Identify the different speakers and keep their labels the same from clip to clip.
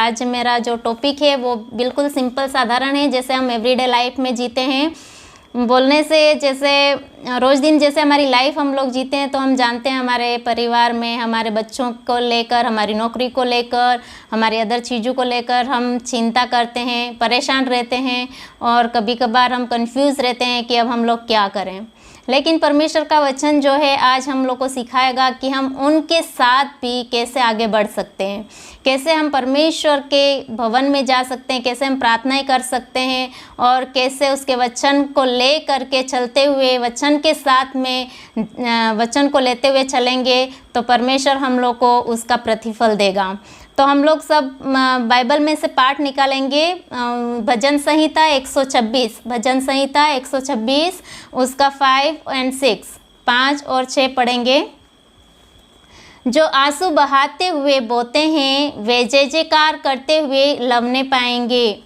Speaker 1: आज मेरा जो टॉपिक है वो बिल्कुल सिंपल साधारण है, जैसे हम एवरीडे लाइफ में जीते हैं। बोलने से जैसे रोज़ दिन जैसे हमारी लाइफ हम लोग जीते हैं, तो हम जानते हैं हमारे परिवार में हमारे बच्चों को लेकर, हमारी नौकरी को लेकर, हमारी अदर चीज़ों को लेकर हम चिंता करते हैं, परेशान रहते हैं और कभी कभार हम कंफ्यूज रहते हैं कि अब हम लोग क्या करें। लेकिन परमेश्वर का वचन जो है आज हम लोग को सिखाएगा कि हम उनके साथ भी कैसे आगे बढ़ सकते हैं, कैसे हम परमेश्वर के भवन में जा सकते हैं, कैसे हम प्रार्थनाएं कर सकते हैं और कैसे उसके वचन को ले करके चलते हुए, वचन के साथ में वचन को लेते हुए चलेंगे तो परमेश्वर हम लोग को उसका प्रतिफल देगा। तो हम लोग सब बाइबल में से पाठ निकालेंगे। भजन संहिता 126, भजन संहिता 126 उसका 5 और 6, 5 और 6 पढ़ेंगे। जो आंसू बहाते हुए बोते हैं वे जय जयकार करते हुए लवने पाएंगे।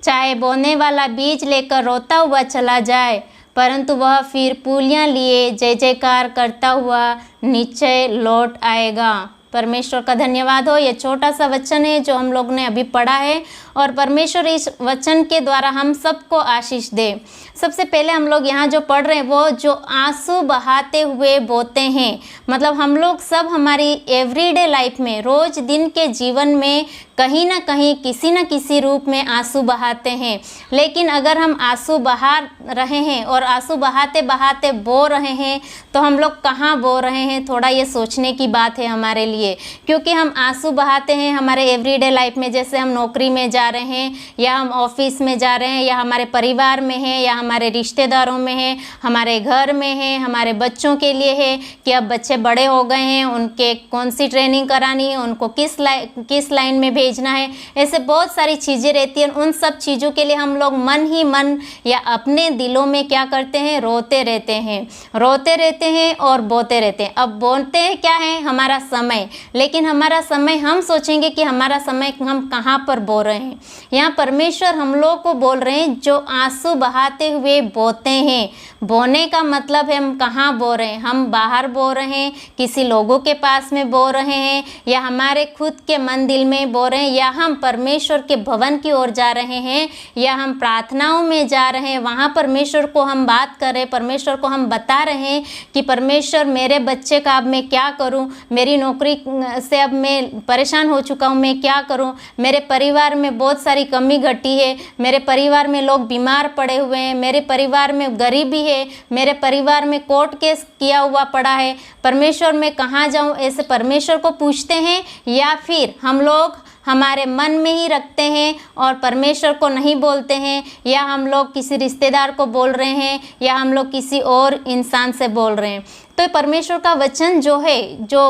Speaker 1: चाहे बोने वाला बीज लेकर रोता हुआ चला जाए, परंतु वह फिर पूलियाँ लिए जय जयकार करता हुआ नीचे लौट आएगा। परमेश्वर का धन्यवाद हो। ये छोटा सा वचन है जो हम लोग ने अभी पढ़ा है और परमेश्वर इस वचन के द्वारा हम सबको आशीष दे। सबसे पहले हम लोग यहाँ जो पढ़ रहे हैं वो जो आंसू बहाते हुए बोते हैं, मतलब हम लोग सब हमारी एवरीडे लाइफ में, रोज दिन के जीवन में कहीं ना कहीं किसी न किसी रूप में आंसू बहाते हैं। लेकिन अगर हम आंसू बहा रहे हैं और आंसू बहाते बहाते बो रहे हैं तो हम लोग कहाँ बो रहे हैं, थोड़ा ये सोचने की बात है हमारे लिए। क्योंकि हम आंसू बहाते हैं हमारे एवरीडे लाइफ में, जैसे हम नौकरी में जा रहे हैं या हम ऑफिस में जा रहे हैं या हमारे परिवार में हैं या हमारे रिश्तेदारों में है, हमारे घर में है, हमारे बच्चों के लिए है कि अब बच्चे बड़े हो गए हैं, उनके कौन सी ट्रेनिंग करानी है, उनको किस लाइन में भेजना है। ऐसे बहुत सारी चीज़ें रहती हैं। उन सब चीज़ों के लिए हम लोग मन ही मन या अपने दिलों में क्या करते हैं, रोते रहते हैं और बोते रहते हैं। अब बोलते हैं क्या है, हमारा समय, लेकिन हमारा समय हम सोचेंगे कि हमारा समय हम कहाँ पर बो रहे हैं। यहाँ परमेश्वर हम लोग को बोल रहे हैं जो आंसू बहाते हुए बोते हैं। बोने का मतलब है हम कहाँ बो रहे हैं, हम बाहर बो रहे हैं, किसी लोगों के पास में बो रहे हैं या हमारे खुद के मन दिल में बो रहे हैं, या हम परमेश्वर के भवन की ओर जा रहे हैं या हम प्रार्थनाओं में जा रहे हैं, वहाँ परमेश्वर को हम बात कर रहे हैं, परमेश्वर को हम बता रहे हैं कि परमेश्वर मेरे बच्चे का अब मैं क्या करूँ, मेरी नौकरी से अब मैं परेशान हो चुका हूँ, मैं क्या करूँ, मेरे परिवार में बहुत सारी कमी घटी है, मेरे परिवार में लोग बीमार पड़े हुए हैं, मेरे परिवार में गरीबी है, मेरे परिवार में कोर्ट केस किया हुआ पड़ा है, परमेश्वर मैं कहाँ जाऊँ, ऐसे परमेश्वर को पूछते हैं। या फिर हम लोग हमारे मन में ही रखते हैं और परमेश्वर को नहीं बोलते हैं, या हम लोग किसी रिश्तेदार को बोल रहे हैं या हम लोग किसी और इंसान से बोल रहे हैं। तो परमेश्वर का वचन जो है, जो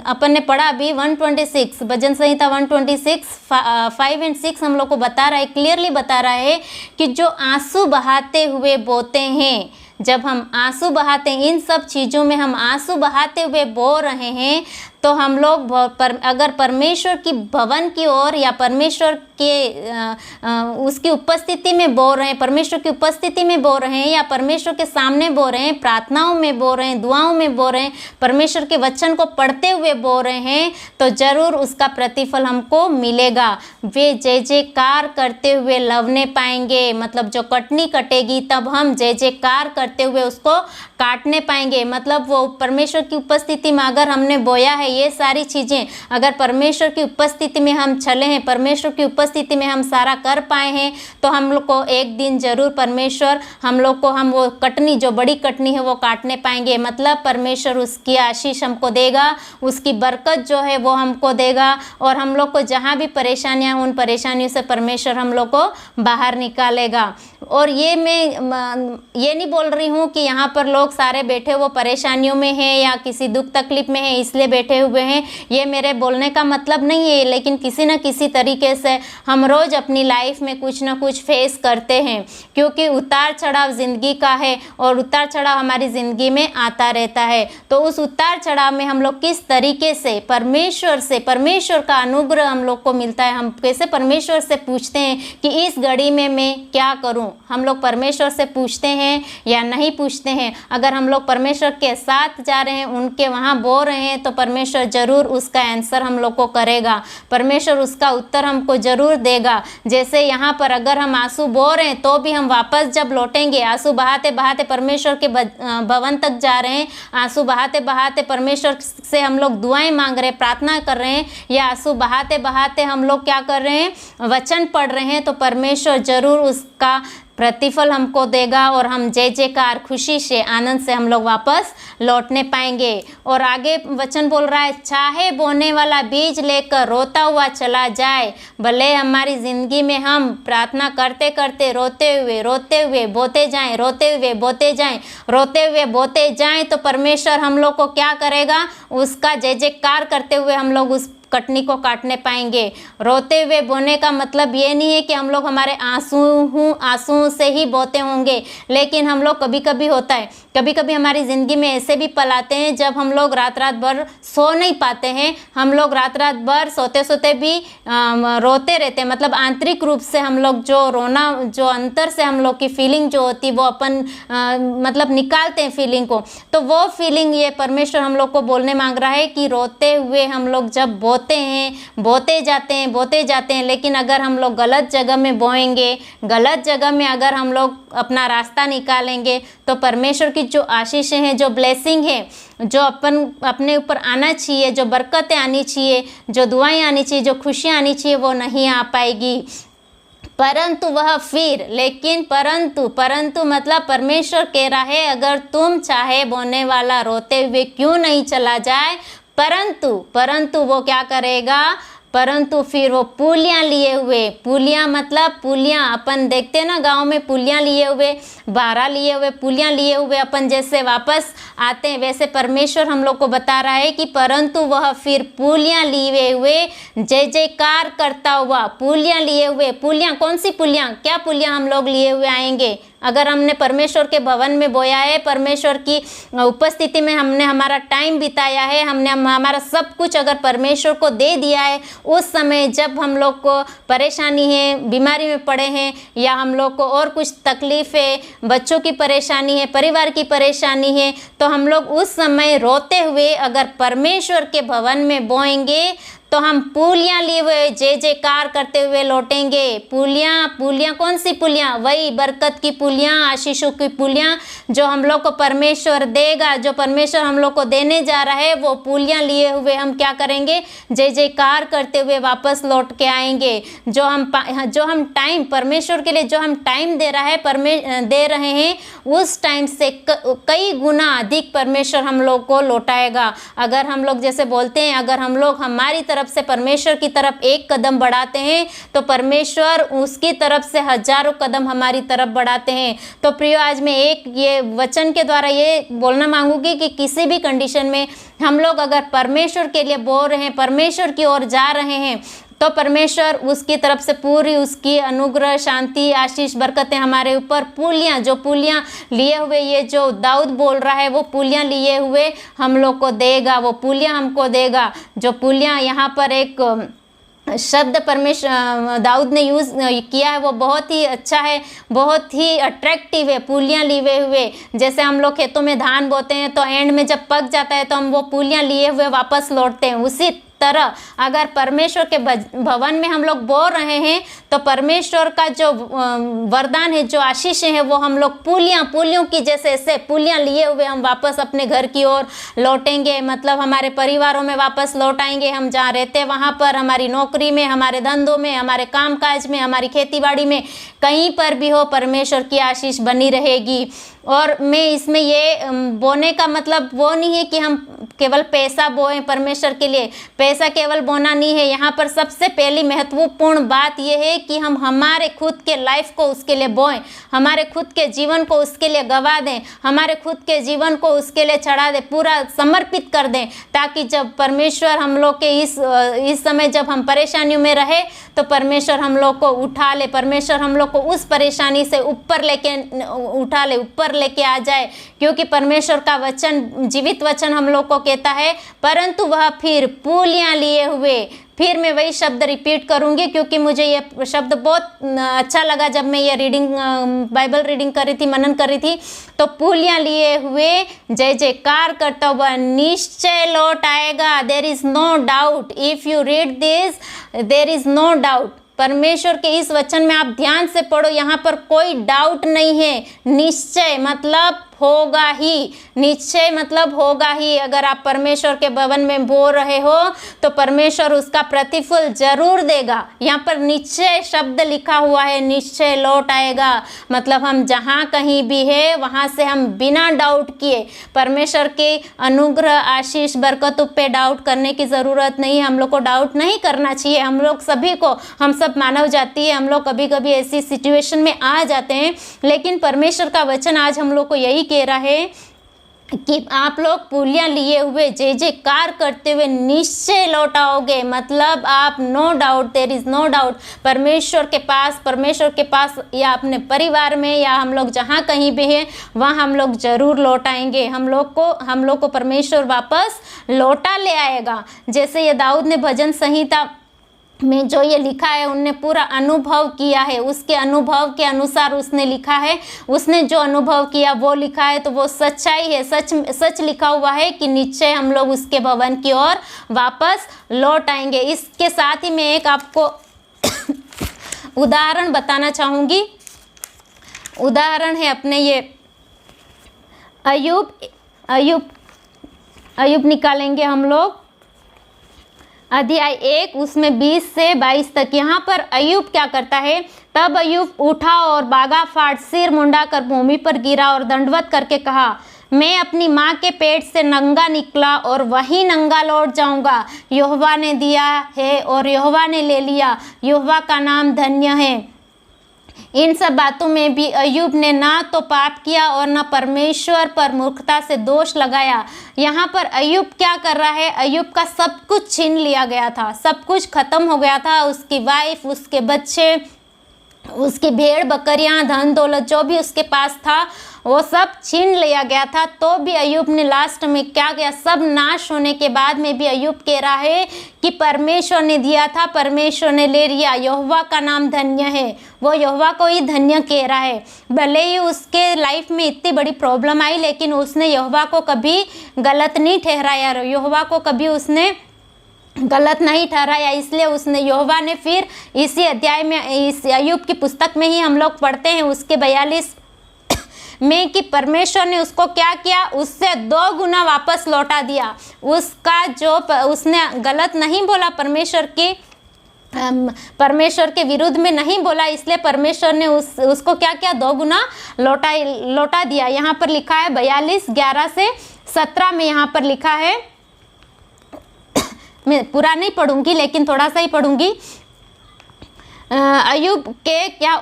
Speaker 1: अपन ने पढ़ा अभी 126, भजन संहिता 126 5 और 6 हम लोग को बता रहा है, क्लियरली बता रहा है कि जो आंसू बहाते हुए बोते हैं, जब हम आंसू बहाते हैं, इन सब चीज़ों में हम आंसू बहाते हुए बो रहे हैं, तो हम लोग अगर परमेश्वर की भवन की ओर या परमेश्वर के उसकी उपस्थिति में बो रहे हैं, परमेश्वर की उपस्थिति में बो रहे हैं या परमेश्वर के सामने बो रहे हैं, प्रार्थनाओं में बो रहे हैं, दुआओं में बो रहे हैं, परमेश्वर के वचन को पढ़ते हुए बो रहे हैं, तो ज़रूर उसका प्रतिफल हमको मिलेगा। वे जय जयकार करते हुए लवने पाएंगे, मतलब जो कटनी कटेगी तब हम जय जयकार करते हुए उसको काटने पाएंगे। मतलब वो परमेश्वर की उपस्थिति में अगर हमने बोया है ये सारी चीज़ें, अगर परमेश्वर की उपस्थिति में हम चले हैं, परमेश्वर की उपस्थिति में हम सारा कर पाए हैं, तो हम लोग को एक दिन जरूर परमेश्वर हम लोग को, हम वो कटनी, जो बड़ी कटनी है वो काटने पाएंगे। मतलब परमेश्वर उसकी आशीष हमको देगा, उसकी बरकत जो है वो हमको देगा और हम लोग को जहाँ भी परेशानियाँ, उन परेशानियों से परमेश्वर हम लोग को बाहर निकालेगा। और ये मैं ये नहीं बोल रही हूँ कि यहाँ पर लोग सारे बैठे वो परेशानियों में हैं या किसी दुख तकलीफ में हैं इसलिए बैठे हुए हैं, ये मेरे बोलने का मतलब नहीं है। लेकिन किसी न किसी तरीके से हम रोज़ अपनी लाइफ में कुछ ना कुछ फेस करते हैं, क्योंकि उतार चढ़ाव ज़िंदगी का है और उतार चढ़ाव हमारी ज़िंदगी में आता रहता है। तो उस उतार चढ़ाव में हम लोग किस तरीके से परमेश्वर का अनुग्रह हम लोग को मिलता है, हम कैसे परमेश्वर से पूछते हैं कि इस घड़ी में मैं क्या करूं। हम लोग परमेश्वर से पूछते हैं या नहीं पूछते हैं। अगर हम लोग परमेश्वर के साथ जा रहे हैं, उनके वहाँ बोल रहे हैं, तो परमेश्वर ज़रूर उसका आंसर हम लोग को करेगा, परमेश्वर उसका उत्तर हमको ज़रूर देगा। जैसे यहाँ पर अगर हम आंसू बो रहे हैं तो भी हम वापस जब लौटेंगे, आंसू बहाते बहाते परमेश्वर के भवन तक जा रहे हैं, आंसू बहाते बहाते परमेश्वर से हम लोग दुआएं मांग रहे हैं, प्रार्थना कर रहे हैं, या आंसू बहाते बहाते हम लोग क्या कर रहे हैं, वचन पढ़ रहे हैं, तो परमेश्वर ज़रूर उसका प्रतिफल हमको देगा और हम जय जयकार खुशी से आनंद से हम लोग वापस लौटने पाएंगे। और आगे वचन बोल रहा है, चाहे बोने वाला बीज लेकर रोता हुआ चला जाए, भले हमारी ज़िंदगी में हम प्रार्थना करते करते रोते हुए बोते जाएं, रोते हुए बोते जाएं, रोते हुए बोते जाएं, तो परमेश्वर हम लोग को क्या करेगा, उसका जय जयकार करते हुए हम लोग उस कटनी को काटने पाएंगे। रोते हुए बोने का मतलब ये नहीं है कि हम लोग हमारे आंसुओं से ही बोते होंगे, लेकिन हम लोग कभी कभी होता है, कभी कभी हमारी ज़िंदगी में ऐसे भी पल आते हैं जब हम लोग रात रात भर सो नहीं पाते हैं, हम लोग रात रात भर सोते सोते भी रोते रहते हैं। मतलब आंतरिक रूप से हम लोग जो रोना, जो अंतर से हम लोग की फीलिंग जो होती वो अपन मतलब निकालते हैं फीलिंग को, तो वो फीलिंग ये परमेश्वर हम लोग को बोलने मांग रहा है कि रोते हुए हम लोग जब बोते जाते हैं, लेकिन अगर हम लोग गलत जगह में बोएंगे, गलत जगह में अगर हम लोग अपना रास्ता निकालेंगे, तो परमेश्वर की जो आशीषें हैं, जो ब्लेसिंग है, जो अपने ऊपर आना चाहिए, जो बरकतें आनी चाहिए, जो दुआएं आनी चाहिए, जो खुशियाँ आनी चाहिए, वो नहीं आ पाएगी। परंतु परंतु मतलब परमेश्वर कह रहा है, अगर तुम चाहे बोने वाला रोते हुए क्यों नहीं चला जाए, परंतु वो क्या करेगा, परंतु फिर वो पुलियाँ लिए हुए, पुलियाँ मतलब पुलियाँ अपन देखते हैं ना गांव में, पुलियाँ लिए हुए, बारा लिए हुए, पुलियाँ लिए हुए अपन जैसे वापस आते हैं, वैसे परमेश्वर हम लोग को बता रहा है कि परंतु वह फिर पुलियाँ लिए हुए जय जयकार करता हुआ, पुलियाँ लिए हुए, पुलियाँ कौन सी पुलियाँ, क्या पुलियाँ हम लोग लिए हुए आएंगे। अगर हमने परमेश्वर के भवन में बोया है, परमेश्वर की उपस्थिति में हमने हमारा टाइम बिताया है, हमने हमारा सब कुछ अगर परमेश्वर को दे दिया है, उस समय जब हम लोग को परेशानी है, बीमारी में पड़े हैं, या हम लोग को और कुछ तकलीफ है, बच्चों की परेशानी है, परिवार की परेशानी है, तो हम लोग उस समय रोते हुए अगर परमेश्वर के भवन में बोएंगे, तो हम पुलियाँ लिए हुए जय जयकार करते हुए लौटेंगे। पुलियाँ कौन सी पुलियाँ, वही बरकत की पुलियाँ, आशीषों की पुलियाँ जो हम लोग को परमेश्वर देगा, जो परमेश्वर हम लोग को देने जा रहा है, वो पुलियाँ लिए हुए हम क्या करेंगे, जय जयकार करते हुए वापस लौट के आएंगे। जो हम टाइम परमेश्वर के लिए जो हम टाइम दे रहे हैं, उस टाइम से कई गुना अधिक परमेश्वर हम लोग को लौटाएगा। अगर हम लोग जैसे बोलते हैं, अगर हम लोग हमारी तरफ से परमेश्वर की तरफ एक कदम बढ़ाते हैं, तो परमेश्वर उसकी तरफ से हजारों कदम हमारी तरफ बढ़ाते हैं। तो प्रियो, आज मैं एक ये वचन के द्वारा ये बोलना मांगूंगी कि किसी भी कंडीशन में हम लोग अगर परमेश्वर के लिए बोल रहे हैं, परमेश्वर की ओर जा रहे हैं, तो परमेश्वर उसकी तरफ से पूरी उसकी अनुग्रह, शांति, आशीष, बरकतें हमारे ऊपर, जो पुलियाँ लिए हुए, ये जो दाऊद बोल रहा है, वो पुलियाँ लिए हुए हम लोग को देगा, वो पुलियाँ हमको देगा। जो पुलियाँ यहाँ पर एक शब्द परमेश्वर दाऊद ने यूज़ किया है, वो बहुत ही अच्छा है, बहुत ही अट्रैक्टिव है। पुलियाँ लिए हुए, जैसे हम लोग खेतों में धान बोते हैं, तो एंड में जब पक जाता है तो हम वो पुलियाँ लिए हुए वापस लौटते हैं। उसी तरह अगर परमेश्वर के भवन में हम लोग बोल रहे हैं, तो परमेश्वर का जो वरदान है, जो आशीषें हैं, वो हम लोग पुलियों की जैसे ऐसे पुलियाँ लिए हुए हम वापस अपने घर की ओर लौटेंगे। मतलब हमारे परिवारों में वापस लौट आएंगे, हम जहाँ रहते हैं वहाँ पर, हमारी नौकरी में, हमारे धंधों में, हमारे कामकाज में, हमारी खेतीबाड़ी में, कहीं पर भी हो, परमेश्वर की आशीष बनी रहेगी। और मैं इसमें ये बोने का मतलब वो नहीं है कि हम केवल पैसा बोएं परमेश्वर के लिए। पैसा केवल बोना नहीं है। यहाँ पर सबसे पहली महत्वपूर्ण बात यह है कि हम हमारे खुद के लाइफ को उसके लिए बोएं, हमारे खुद के जीवन को उसके लिए गवा दें, हमारे खुद के जीवन को उसके लिए चढ़ा दें, पूरा समर्पित कर दें, ताकि जब परमेश्वर हम लोग के इस समय जब हम परेशानियों में रहे तो परमेश्वर हम लोग को उठा ले, परमेश्वर हम लोग को उस परेशानी से ऊपर लेके आ जाए। क्योंकि परमेश्वर का वचन, जीवित वचन हम लोग को कहता है, परंतु वह फिर पूलियां लिए हुए, फिर मैं वही शब्द रिपीट करूंगी क्योंकि मुझे ये शब्द बहुत अच्छा लगा जब मैं ये बाइबल रीडिंग कर रही थी, मनन कर रही थी। तो पूलियां लिए हुए जय जयकार करता हुआ निश्चय लौट आएगा। There is no doubt, if you read this there is no doubt. परमेश्वर के इस वचन में आप ध्यान से पढ़ो, यहाँ पर कोई डाउट नहीं है। निश्चय मतलब होगा ही, निश्चय मतलब होगा ही। अगर आप परमेश्वर के भवन में बोल रहे हो तो परमेश्वर उसका प्रतिफल जरूर देगा। यहाँ पर निश्चय शब्द लिखा हुआ है, निश्चय लौट आएगा मतलब हम जहाँ कहीं भी है वहाँ से हम बिना डाउट किए परमेश्वर के अनुग्रह, आशीष, बरकतों पे डाउट करने की ज़रूरत नहीं है। हम लोग को डाउट नहीं करना चाहिए। हम लोग सभी को, हम सब मानव जाति है, हम लोग कभी कभी ऐसी सिचुएशन में आ जाते हैं, लेकिन परमेश्वर का वचन आज हम लोग को यही कह रहा है कि आप लोग पूलियां लिए हुए जय जयकार करते हुए निश्चय लौट आओगे। मतलब आप no doubt, there is no doubt परमेश्वर के पास या अपने परिवार में या हम लोग जहाँ कहीं भी हैं वहाँ हम लोग जरूर लौट आएंगे। हम लोग को परमेश्वर वापस लौटा ले आएगा। जैसे ये दाऊद ने भजन संहिता में जो ये लिखा है उनने पूरा अनुभव किया है, उसके अनुभव के अनुसार उसने लिखा है, उसने जो अनुभव किया वो लिखा है, तो वो सच्चाई है, सच लिखा हुआ है कि निश्चय हम लोग उसके भवन की ओर वापस लौट आएंगे। इसके साथ ही मैं एक आपको उदाहरण बताना चाहूँगी। उदाहरण है अपने ये अय्यूब निकालेंगे हम लोग अध्याय 1 उसमें 20 से 22 तक। यहाँ पर अय्यूब क्या करता है, तब अय्यूब उठा और बागा फाड़ सिर मुंडा कर भूमि पर गिरा और दंडवत करके कहा, मैं अपनी माँ के पेट से नंगा निकला और वहीं नंगा लौट जाऊंगा। यहोवा ने दिया है और यहोवा ने ले लिया, यहोवा का नाम धन्य है। इन सब बातों में भी अय्यूब ने ना तो पाप किया और न परमेश्वर पर मूर्खता से दोष लगाया। यहाँ पर अय्यूब क्या कर रहा है, अय्यूब का सब कुछ छीन लिया गया था, सब कुछ खत्म हो गया था। उसकी वाइफ, उसके बच्चे, उसकी भेड़ बकरियां, धन दौलत जो भी उसके पास था वो सब छीन लिया गया था। तो भी अय्यूब ने लास्ट में क्या किया, सब नाश होने के बाद में भी अय्यूब कह रहा है कि परमेश्वर ने दिया था, परमेश्वर ने ले लिया, यहोवा का नाम धन्य है। वो यहोवा को ही धन्य कह रहा है। भले ही उसके लाइफ में इतनी बड़ी प्रॉब्लम आई लेकिन उसने यहोवा को कभी गलत नहीं ठहराया, यहोवा को कभी उसने गलत नहीं ठहराया। इसलिए उसने, यहोवा ने फिर इसी अध्याय में, इस अय्यूब की पुस्तक में ही हम लोग पढ़ते हैं उसके 42 में कि परमेश्वर ने उसको क्या किया, उससे 2 गुना वापस लौटा दिया। उसका जो उसने गलत नहीं बोला, परमेश्वर के विरुद्ध में नहीं बोला, इसलिए परमेश्वर ने उसको क्या किया, 2 गुना लौटा दिया। यहाँ पर लिखा है 42:11 से 17 में यहाँ पर लिखा है, मैं पूरा नहीं पढ़ूंगी लेकिन थोड़ा सा ही पढ़ूंगी। अय्यूब के क्या,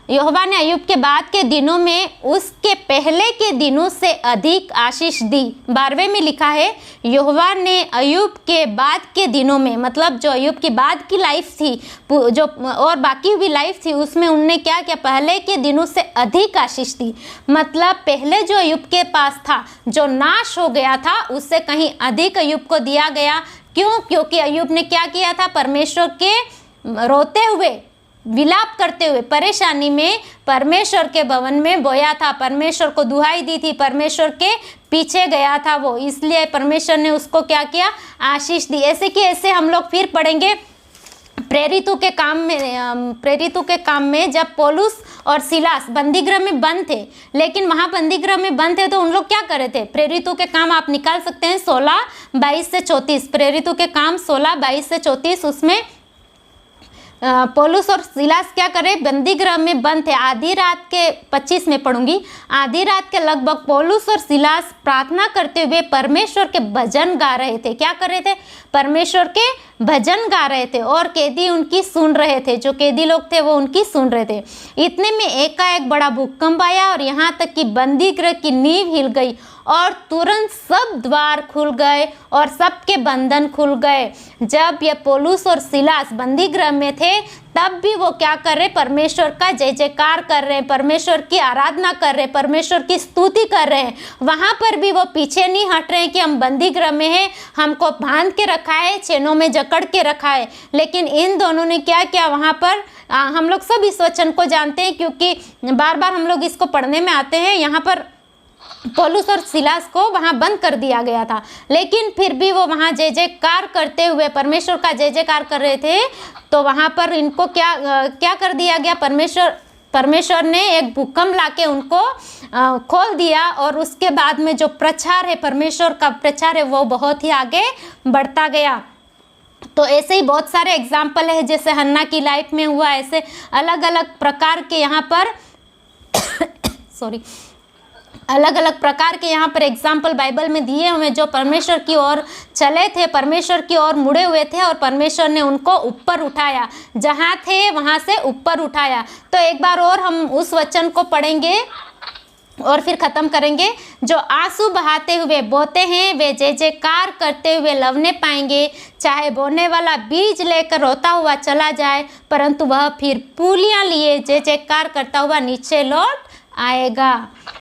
Speaker 1: यहोवा ने अय्यूब के बाद के दिनों में उसके पहले के दिनों से अधिक आशीष दी। 12वें में लिखा है, यहोवा ने अय्यूब के बाद के दिनों में, मतलब जो अय्यूब की बाद की लाइफ थी, जो और बाकी हुई लाइफ थी, उसमें उनने क्या किया, पहले के दिनों से अधिक आशीष दी। मतलब पहले जो अय्यूब के पास था, जो नाश हो गया था, उससे कहीं अधिक अय्यूब को दिया गया। क्यों? क्योंकि अय्यूब ने क्या किया था, परमेश्वर के रोते हुए, विलाप करते हुए, परेशानी में परमेश्वर के भवन में बोया था, परमेश्वर को दुहाई दी थी, परमेश्वर के पीछे गया था वो, इसलिए परमेश्वर ने उसको क्या किया, आशीष दी। ऐसे कि ऐसे हम लोग फिर पढ़ेंगे प्रेरितों के काम में जब पौलुस और सिलास बंदीगृह में बंद थे, लेकिन वहाँ बंदीगृह में बंद थे तो उन लोग क्या कर रहे थे। प्रेरितों के काम आप निकाल सकते हैं 16:22 से 34, प्रेरितों के काम 16:22 से 34, उसमें पौलुस और सिलास क्या करे, बंदी गृह में बंद थे। आधी रात के 25 में पढ़ूंगी, आधी रात के लगभग पौलुस और सिलास प्रार्थना करते हुए परमेश्वर के भजन गा रहे थे। क्या कर रहे थे? परमेश्वर के भजन गा रहे थे और कैदी उनकी सुन रहे थे, जो कैदी लोग थे वो उनकी सुन रहे थे। इतने में एकाएक बड़ा भूकंप आया और यहाँ तक कि बंदी गृह की नींव हिल गई और तुरंत सब द्वार खुल गए और सबके बंधन खुल गए। जब ये पौलुस और सिलास बंदी गृह में थे तब भी वो क्या कर रहे? परमेश्वर का जय जयकार कर रहे हैं, परमेश्वर की आराधना कर रहे हैं, परमेश्वर की स्तुति कर रहे हैं। वहाँ पर भी वो पीछे नहीं हट रहे हैं कि हम बंदी गृह में हैं, हमको बांध के रखा है, चैनों में जकड़ के रखा है। लेकिन इन दोनों ने क्या किया वहाँ पर? हम लोग सब इस वचन को जानते हैं क्योंकि बार बार हम लोग इसको पढ़ने में आते हैं। यहाँ पर पौलुस और सिलास को वहाँ बंद कर दिया गया था, लेकिन फिर भी वो वहाँ जय जयकार करते हुए परमेश्वर का जय जयकार कर रहे थे। तो वहाँ पर इनको क्या कर दिया गया? परमेश्वर ने एक भूकंप लाके उनको खोल दिया और उसके बाद में जो प्रचार है, परमेश्वर का प्रचार है, वो बहुत ही आगे बढ़ता गया। तो ऐसे ही बहुत सारे एग्जाम्पल है, जैसे हन्ना की लाइफ में हुआ, ऐसे अलग अलग प्रकार के यहाँ पर अलग अलग प्रकार के यहाँ पर एग्जाम्पल बाइबल में दिए हुए, जो परमेश्वर की ओर चले थे, परमेश्वर की ओर मुड़े हुए थे और परमेश्वर ने उनको ऊपर उठाया, जहाँ थे वहाँ से ऊपर उठाया। तो एक बार और हम उस वचन को पढ़ेंगे और फिर ख़त्म करेंगे। जो आंसू बहाते हुए बोते हैं वे जय जयकार करते हुए लवने पाएंगे। चाहे बोने वाला बीज लेकर रोता हुआ चला जाए, परंतु वह फिर पूलियाँ लिए जय जयकार करता हुआ नीचे लौट आएगा।